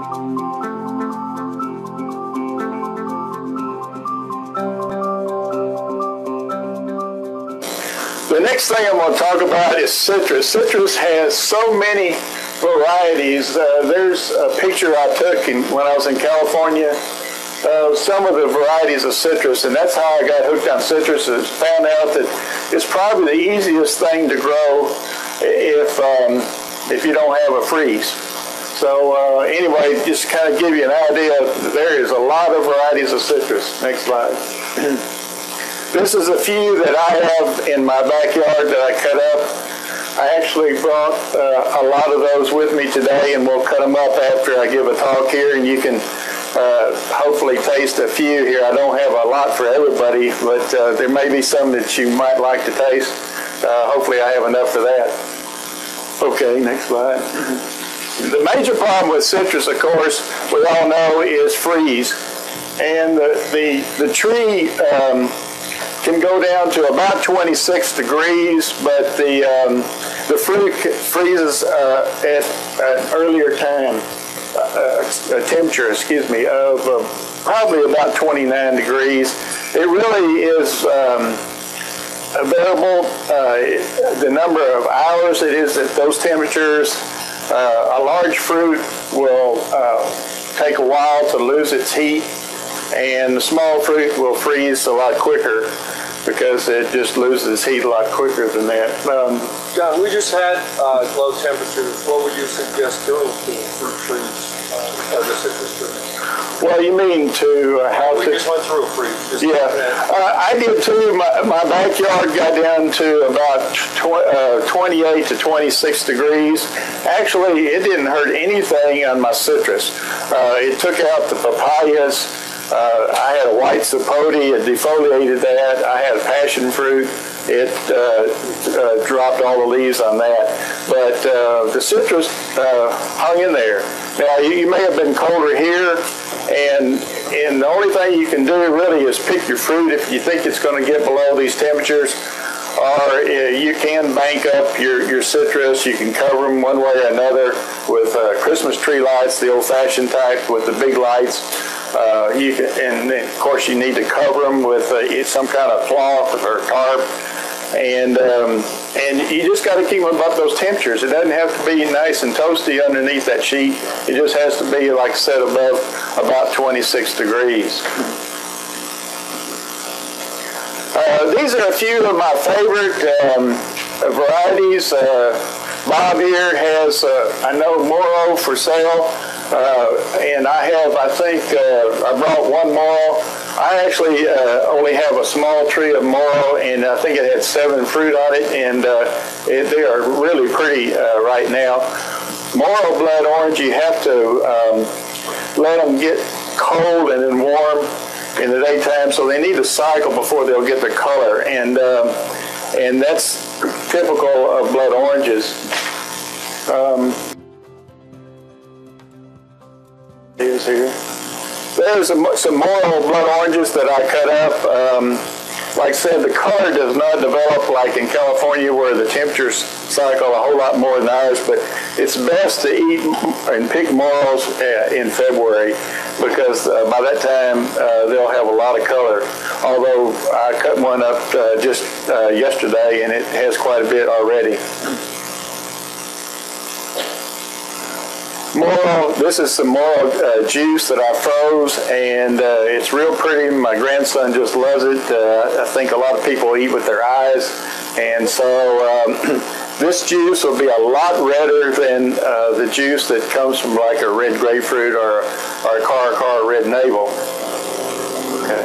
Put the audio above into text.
The next thing I'm going to talk about is citrus. Citrus has so many varieties. There's a picture I took when I was in California of some of the varieties of citrus, and that's how I got hooked on citrus. Is found out that it's probably the easiest thing to grow if you don't have a freeze. So anyway, just kind of give you an idea, there is a lot of varieties of citrus. Next slide. This is a few that I have in my backyard that I cut up. I actually brought a lot of those with me today, and we'll cut them up after I give a talk here, and you can hopefully taste a few here. I don't have a lot for everybody, but there may be some that you might like to taste. Hopefully I have enough for that. Okay, next slide. The major problem with citrus, of course, we all know, is freeze. And the tree can go down to about 26 degrees, but the fruit freezes at an earlier time, a temperature, excuse me, of probably about 29 degrees. It really is variable, the number of hours it is at those temperatures. A large fruit will take a while to lose its heat, and the small fruit will freeze a lot quicker because it just loses heat a lot quicker than that. John, we just had low temperatures. What would you suggest doing to the fruit trees or the citrus trees? Well, you mean to how we just went through a freeze. Yeah, I did too. My backyard got down to about 28 to 26 degrees. Actually, it didn't hurt anything on my citrus. It took out the papayas. I had a white sapote, it defoliated that. I had a passion fruit, it dropped all the leaves on that. But the citrus hung in there. Now, you may have been colder here, and the only thing you can do really is pick your fruit if you think it's going to get below these temperatures. Or you can bank up your citrus. You can cover them one way or another with Christmas tree lights, the old-fashioned type with the big lights. And of course you need to cover them with some kind of cloth or tarp, and you just got to keep them above those temperatures. It doesn't have to be nice and toasty underneath that sheet. It just has to be, like I said, above about 26 degrees. These are a few of my favorite varieties. Bob here has, I know, Moro for sale. And I think I brought one Moro. I actually only have a small tree of Moro, and I think it had 7 fruit on it, and they are really pretty right now. Moro blood orange, you have to let them get cold and then warm in the daytime, so they need to cycle before they'll get the color, and that's typical of blood oranges. Is here. There's some Moro blood oranges that I cut up. Like I said, the color does not develop like in California where the temperatures cycle a whole lot more than ours, but it's best to eat and pick Moros in February because by that time they'll have a lot of color. Although I cut one up just yesterday and it has quite a bit already. Moro, this is some Moro juice that I froze, and it's real pretty. My grandson just loves it. I think a lot of people eat with their eyes, and so this juice will be a lot redder than the juice that comes from like a red grapefruit or a car red navel. Okay.